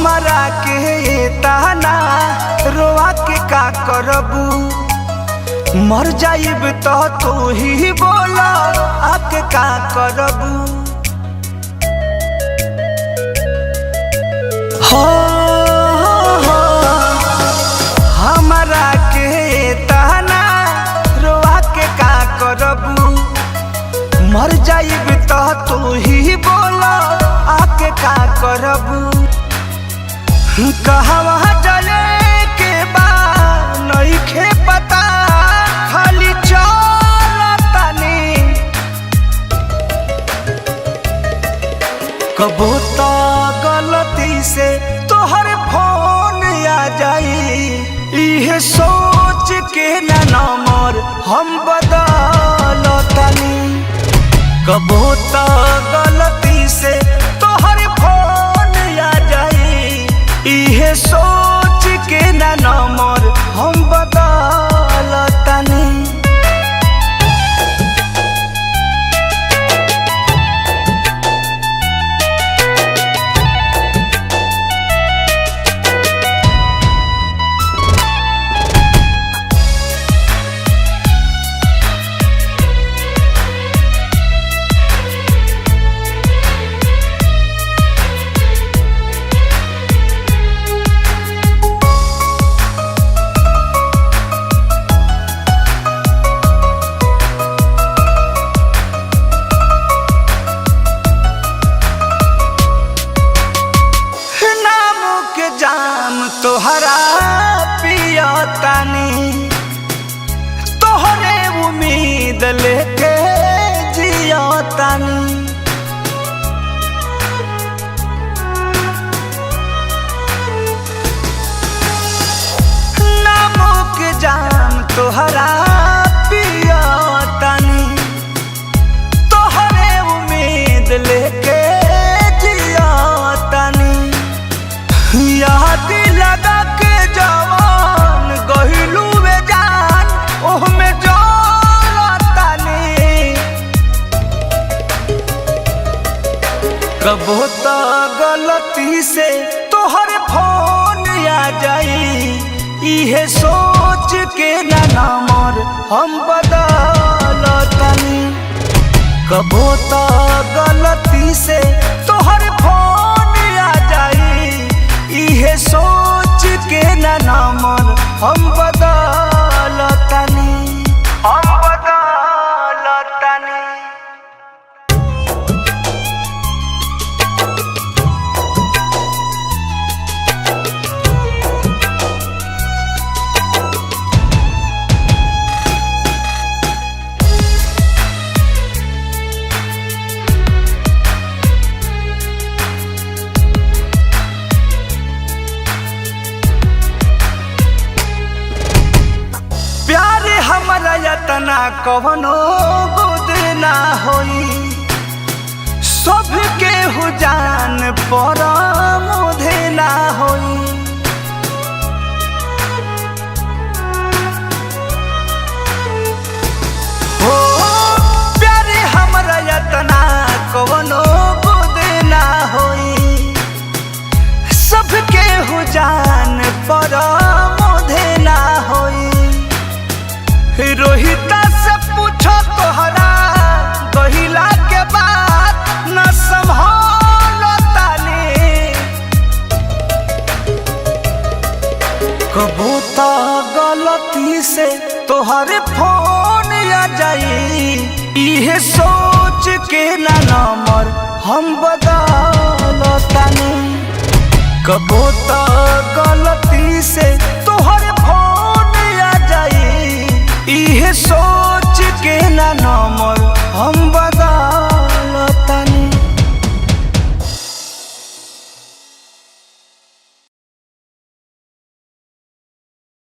हमरा के ताना रोआ के का करबू, मर जाइब तो तू ही बोला आके का करबू। हो हमरा के ताना रोआ के का करबू, मर जाइब तो तू ही बोला आके का करबू। कहवा चले के बा नइखे पता, खाली चलतानी। कबो तो गलती से तोहर फोन आ जाई, इहे सोच के ना नंबर हम बदलतानी। कबो तो गलती से तोहर फोन आ जाई, इहे सोच के ना नंबर हम बदलतानी। जाम तोहरा पियतानी, तोहरे उम्मीद लेके जियतानी। नामों के जाम तोहरा पियतानी, तोहरे उम्मीद लेके जियतानी। याद लगा के जवान गहिलू वे जान ओहमे जलतानी। कबो तो गलती से तोहर फोन आ जाई, इहे सोच के ना नंबर हम बदलतानी। कबो तो गलती से तोहर फोन आ जाई, इहे सोच के ना नंबर हम बदलतानी। हम बदलतानी। हमरा यतना कवनो बुद ना होई, सबके हु जान पर मुधे ना होई। हो प्यारे हमरा यतना कवनो बुद ना होई, सबके हु जान पर मुधे ना होई। रोहिता से पूछो तोहरा गहिला के बात न संभालतानी। कबो तो गलती से तोहरे फोन आ जाई, इहे सोच के ना नंबर हम बदलतानी। कबो तो गलती से तोहरे